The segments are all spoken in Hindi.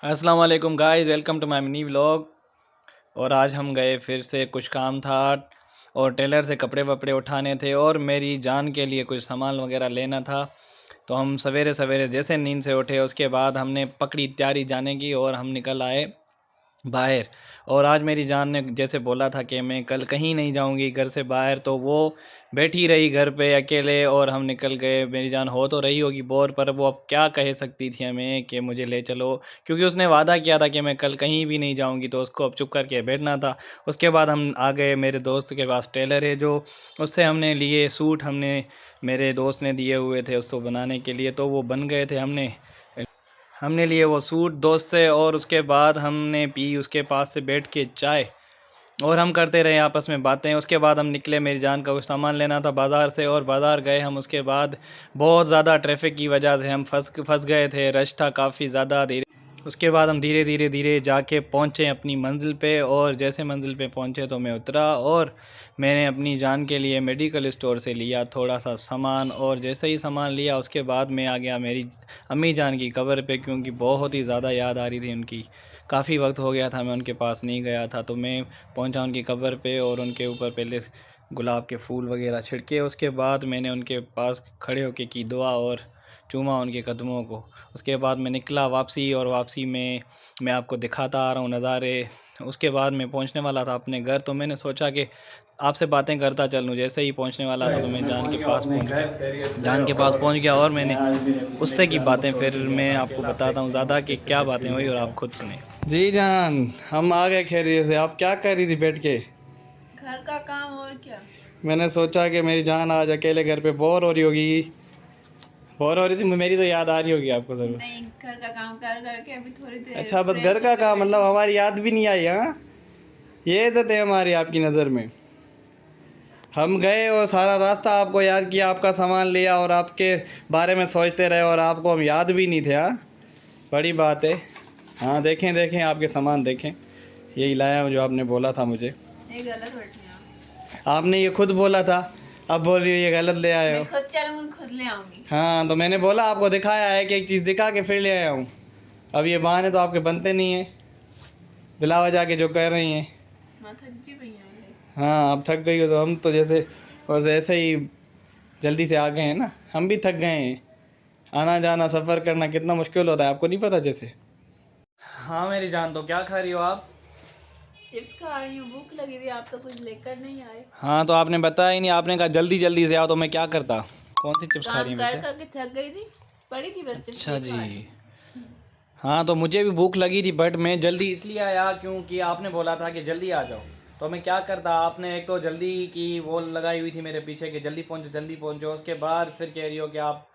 अस्सलाम वालेकुम guys, welcome to my mini vlog. और आज हम गए फिर से, कुछ काम था और टेलर से कपड़े वपड़े उठाने थे और मेरी जान के लिए कुछ सामान वगैरह लेना था। तो हम सवेरे सवेरे जैसे नींद से उठे उसके बाद हमने पकड़ी तैयारी जाने की और हम निकल आए बाहर। और आज मेरी जान ने जैसे बोला था कि मैं कल कहीं नहीं जाऊंगी घर से बाहर, तो वो बैठी रही घर पे अकेले और हम निकल गए। मेरी जान हो तो रही होगी बोर, पर वो अब क्या कह सकती थी हमें कि मुझे ले चलो, क्योंकि उसने वादा किया था कि मैं कल कहीं भी नहीं जाऊंगी, तो उसको अब चुप करके बैठना था। उसके बाद हम आ गए, मेरे दोस्त के पास टेलर है जो, उससे हमने लिए सूट, मेरे दोस्त ने दिए हुए थे उसको बनाने के लिए, तो वो बन गए थे। हमने लिए वो सूट दोस्त से और उसके बाद हमने पी उसके पास से बैठ के चाय और हम करते रहे आपस में बातें। उसके बाद हम निकले, मेरी जान का कुछ सामान लेना था बाज़ार से और बाज़ार गए हम। उसके बाद बहुत ज़्यादा ट्रैफिक की वजह से हम फंस गए थे, रश था काफ़ी ज़्यादा। धीरे उसके बाद हम धीरे धीरे जाके पहुँचे अपनी मंजिल पे और जैसे मंजिल पे पहुँचे तो मैं उतरा और मैंने अपनी जान के लिए मेडिकल स्टोर से लिया थोड़ा सा सामान। और जैसे ही सामान लिया उसके बाद मैं आ गया मेरी अम्मी जान की कब्र पे, क्योंकि बहुत ही ज़्यादा याद आ रही थी उनकी। काफ़ी वक्त हो गया था मैं उनके पास नहीं गया था, तो मैं पहुंचा उनकी कब्र पे और उनके ऊपर पहले गुलाब के फूल वगैरह छिड़के। उसके बाद मैंने उनके पास खड़े होके की दुआ और चूमा उनके कदमों को। उसके बाद मैं निकला वापसी, और वापसी में मैं आपको दिखाता आ रहा हूँ नज़ारे। उसके बाद मैं पहुँचने वाला था अपने घर, तो मैंने सोचा कि आपसे बातें करता चलूँ। जैसे ही पहुँचने वाला था तो मैं जान के पास पहुँच गया और मैंने उससे की बातें फिर मैं आपको बताता हूँ ज़्यादा कि क्या बातें हुई, और आप खुद सुने। जी जान, हम आ गए खैरियत से। आप क्या कर रही थी बैठ के? घर का काम और क्या। मैंने सोचा कि मेरी जान आज अकेले घर पे बोर हो रही होगी। बोर हो रही थी, मेरी तो याद आ रही होगी आपको ज़रूर। नहीं, घर का काम कर करके अभी थोड़ी देर अच्छा, बस घर फ्रेश का होकर काम, बैठी। मतलब हमारी याद भी नहीं आई? हाँ, ये इज्जत है हमारी आपकी नज़र में। हम गए और सारा रास्ता आपको याद किया, आपका सामान लिया और आपके बारे में सोचते रहे और आपको हम याद भी नहीं थे। हाँ, बड़ी बात है। हाँ, देखें देखें आपके सामान देखें, यही लाया हूँ जो आपने बोला था मुझे। ये गलत बैठी हूँ। आपने ये खुद बोला था, अब बोल रही हो ये गलत ले आए हो। मैं खुद चलूंगी, खुद ले आऊंगी। हाँ, तो मैंने बोला आपको, दिखाया है कि एक चीज़ दिखा के फिर ले आया हूँ। अब ये बहाने तो आपके बनते नहीं हैं, बिला वजह के जो कर रही हैं। मैं थक जी पई हूँ। हाँ, अब थक गई हो तो हम तो जैसे, और ऐसे ही जल्दी से आ गए हैं ना, हम भी थक गए हैं। आना जाना सफ़र करना कितना मुश्किल होता है, आपको नहीं पता जैसे। हाँ मेरी जान, तो क्या खा रही हो आप? चिप्स खा रही हूँ, भूख लगी थी। आप तो कुछ लेकर नहीं आए। हाँ, तो आपने बताया ही नहीं, आपने कहा जल्दी जल्दी से आओ, तो मैं क्या करता। कौन सी चिप्स खा रही काम हैं कर वैसे? करके थक गई थी, पड़ी थी बस चिप्स, अच्छा वही जी। खा रही हूँ। हाँ, तो मुझे भी भूख लगी थी, बट मैं जल्दी इसलिए आया क्योंकि आपने बोला था कि जल्दी आ जाओ। तो मैं क्या करता, आपने एक तो जल्दी की वो लगाई हुई थी मेरे पीछे कि जल्दी पहुंचो, उसके बाद फिर कह रही हो कि आप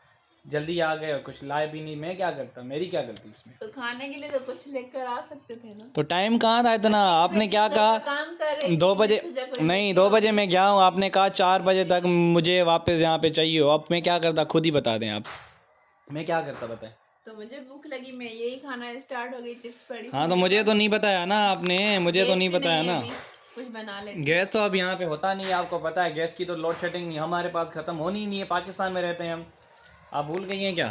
जल्दी आ गए और कुछ लाए भी नहीं। मैं क्या करता, मेरी क्या गलती इसमें? तो खाने के लिए तो कुछ लेकर आ सकते थे ना। तो टाइम कहाँ था इतना, अकेली आपने बैठी क्या हूँ, घर कहा? का काम कर रही दो थी, बजे मैंने सोचा कुछ नहीं, लेके 2 बजे आऊंगी। मैं गया हूँ, आपने कहा 4 बजे तक मुझे वापस यहाँ पे चाहिए हो। अब मैं क्या करता, खुद ही बता दें आप, मैं क्या करता बताएं। तो मुझे भूख लगी, मैं यही खाना स्टार्ट हो गई, चिप्स पड़ी थी हाँ, तो मेरे मुझे तो पास। नहीं बताया ना आपने, मुझे तो गैस नहीं भी बताया नहीं है ना। अभी, कुछ बना लेती। गैस तो अब यहाँ पे होता नहीं है, आपको पता है। गैस की तो लोड शेडिंग हमारे पास ख़त्म होनी ही नहीं है, पाकिस्तान में रहते हैं हम। आप भूल गई हैं क्या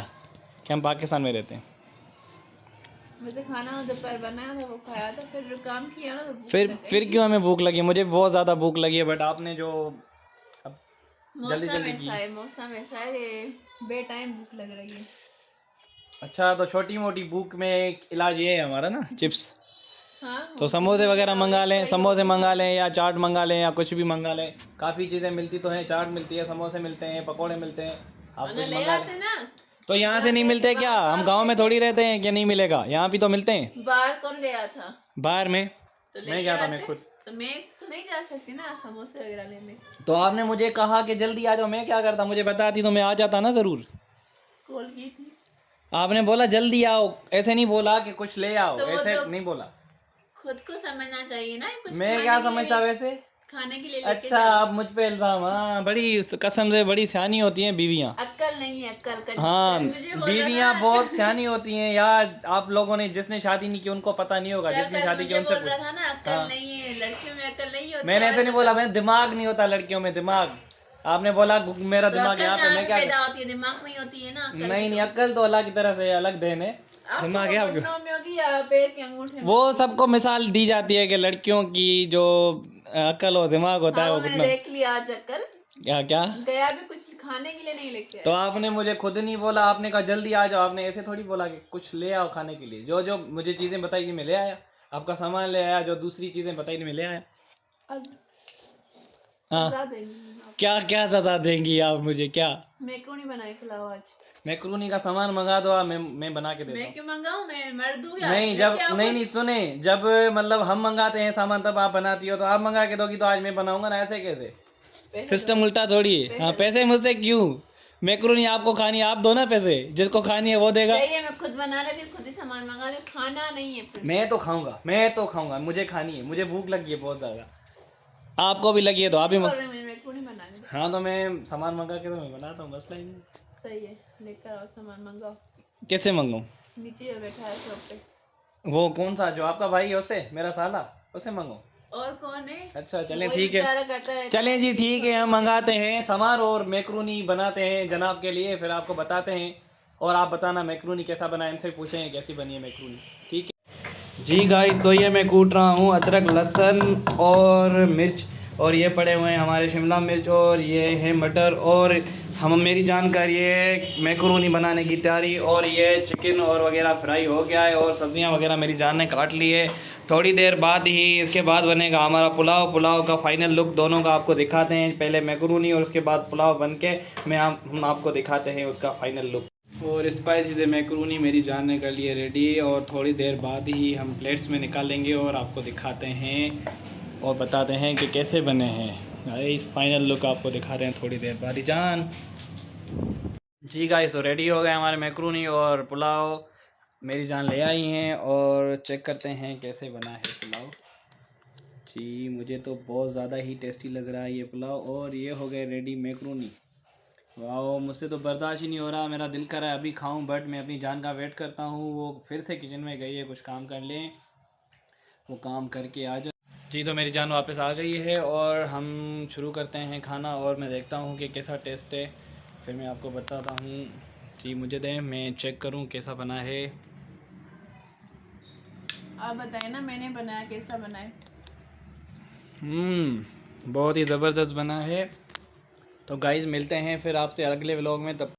कि हम पाकिस्तान में रहते हैं? मुझे खाना दोपहर बनाया था, वो खाया था, फिर जो काम किया ना तो भूख फिर लग फिर गई। क्यों हमें भूख लगी? मुझे बहुत ज़्यादा भूख लगी है, बट आपने जो अब जल्दी मौसम जल्दी ऐसा की। है, मौसम ऐसा है, बे टाइम भूख लग रही है। अच्छा, तो छोटी मोटी भूख में एक इलाज ये है हमारा ना, चिप्स। हाँ, तो वो तो समोसे ठीक है, वगैरह और मंगा एक लें, फ्राई समोसे होके मंगा खा लें लो। या चाट मंगा लें या कुछ भी मंगा लें। काफ़ी चीज़ें मिलती तो हैं, चाट मिलती है, समोसे मिलते हैं, पकोड़े मिलते हैं। आप उन्हें कुछ ले मंगा लें। आते ना। तो यहाँ से घर नहीं गए थे, मिलते क्या? बाहर तो हम आप गांव गए में थे। थोड़ी रहते हैं कि नहीं मिलेगा, यहाँ भी तो मिलते हैं। बाहर कौन गया था? बाहर में तो मैं लेके गया था, मैं आते। खुद। तो मैं तो नहीं जा सकती ना समोसे वगैरह लेने। तो आपने मुझे कहा कि जल्दी आ जाओ, मैं क्या करता, मुझे बताती तो मैं आ जाता ना ज़रूर। कॉल की थी। आपने बोला जल्दी आओ, ऐसे नहीं बोला कि कुछ ले आओ, तो वो ऐसे तो नहीं बोला। खुद को समझना चाहिए ना, कुछ मैं क्या खाने के समझता लिए, वैसे? खाने के लिए लेके अच्छा, जाओ। आप मुझ पे इल्ज़ाम, हाँ, बड़ी कसम से बड़ी सियानी होती हैं बीवियाँ। अक्कल नहीं है, अक्कल हाँ, मुझे बोल रहा था बीवियाँ ना, बहुत अक्कल। सियानी होती हैं यार। आप लोगों ने, जिसने शादी नहीं की उनको पता नहीं होगा, कल जिसने कल शादी की मुझे उनसे बोल पूछ। रहा था ना, अक्कल हाँ, नहीं है, लड़कियों में अक्कल नहीं होती, मैंने आज ऐसे नहीं बोला, बताओ। मैं दिमाग नहीं होता लड़कियों में, दिमाग। आपने बोला मेरा तो दिमाग अक्कल यहाँ पे, कहाँ मैं पे क्या कर... पैदा होती है? दिमाग में ही होती है ना अक्कल नहीं भी नहीं, तो। अक्ल तो अल्लाह की तरफ से अल्लाह की देन है। दिमाग है आपके? घुटनों में होगी या पैर के अंगूठे में? वो सबको मिसाल दी जाती है कि लड़कियों की जो अकल और दिमाग होता है हाँ, वो मैंने घुटनों। देख लिया आज अकल। क्या क्या? गया भी कुछ खाने के लिए नहीं लेके तो आया। आपने मुझे खुद नहीं बोला, आपने कहा जल्दी आ जाओ, आपने ऐसे थोड़ी बोला कि कुछ ले आओ खाने के लिए। जो जो मुझे चीज़ें बताई थी मैं ले आया, आपका सामान ले आया, जो दूसरी चीज़ें बताई थी मैं ले आया। अब हाँ, सजा देंगी आप। क्या क्या सजा देंगी आप मुझे? क्या? मैक्रोनी बनाए खिलाओ आज। मैक्रोनी का सामान मंगा दो आप, मैं बना के देता मैं हूँ। क्यों मंगाऊं? मैं मर्द हूँ यार, नहीं, जब लेके आओ नहीं खुद। नहीं सुने, जब मतलब हम मंगाते हैं सामान तब आप बनाती हो, तो आप मंगा के दोगी तो आज मैं बनाऊंगा ना, ऐसे कैसे? पैसे सिस्टम दो। उल्टा थोड़ी है। हाँ, पैसे मुझसे क्यों? मैक्रोनी आपको खानी है, आप दो ना पैसे, जिसको खानी है वो देगा। सही है, मैं खुद बना लेती हूँ, खुद ही सामान मंगा लेती हूँ, खाना नहीं है फिर। मैं तो खाऊंगा, मुझे खानी है, मुझे भूख लगी है बहुत ज़्यादा। आपको भी लगी है तो आप भी बोल रहे हैं मुझे मैक्रोनी बनाने। हाँ, तो मैं सामान मंगा के तो मैं बनाता हूँ, मसला ही नहीं। सही है, लेकर आओ सामान मंगाओ। कैसे मंगाऊँ? नीचे बैठा है शॉप पे। वो कौन सा जो आपका भाई है उससे, मेरा साला, उससे मंगाऊँ? और कौन है? अच्छा चलें, वही ठीक है। बेचारा करता रहता चलें है जी, कि ठीक है, हम छोटे मंगाते हैं सामान और मैक्रोनी बनाते हैं जनाब के लिए, फिर आपको बताते हैं। और आप बताना मैक्रोनी कैसा बना है, इनसे पूछेंगे कैसी बनी है मैक्रोनी, ठीक है जी गाइस। तो ये मैं कूट रहा हूँ अदरक, लहसुन और मिर्च, और ये पड़े हुए हैं हमारे शिमला मिर्च, और ये है मटर, और हम मेरी जानकारी है मैक्रोनी बनाने की तैयारी, और ये चिकन और वगैरह फ्राई हो गया है, और सब्जियां वगैरह मेरी जान ने काट ली है। थोड़ी देर बाद ही इसके बाद बनेगा हमारा पुलाव। पुलाव का फाइनल लुक दोनों का आपको दिखाते हैं, पहले मैक्रोनी और उसके बाद पुलाव बन के हम आपको दिखाते हैं उसका फाइनल लुक। और स्पाइसी से मैक्रोनी मेरी जान ने कर लिए रेडी, और थोड़ी देर बाद ही हम प्लेट्स में निकालेंगे और आपको दिखाते हैं और बताते हैं कि कैसे बने हैं। इस फाइनल लुक आपको दिखाते हैं थोड़ी देर बाद ही जान। जी गाइस, तो रेडी हो गए हमारे मैक्रोनी और पुलाव, मेरी जान ले आई हैं, और चेक करते हैं कैसे बना है पुलाव। जी, मुझे तो बहुत ज़्यादा ही टेस्टी लग रहा है ये पुलाव। और ये हो गए रेडी मैक्रोनी। वाह, मुझसे तो बर्दाश्त ही नहीं हो रहा, मेरा दिल कर रहा है अभी खाऊं, बट मैं अपनी जान का वेट करता हूं। वो फिर से किचन में गई है कुछ काम कर लें, वो काम करके आ जाए। जी, तो मेरी जान वापस आ गई है और हम शुरू करते हैं खाना, और मैं देखता हूं कि कैसा टेस्ट है, फिर मैं आपको बताता हूं। जी, मुझे दें, मैं चेक करूं कैसा बना है। आप बताइए ना, मैंने बनाया कैसा बना है? बहुत ही ज़बरदस्त बना है। तो गाइस, मिलते हैं फिर आपसे अगले व्लॉग में, तब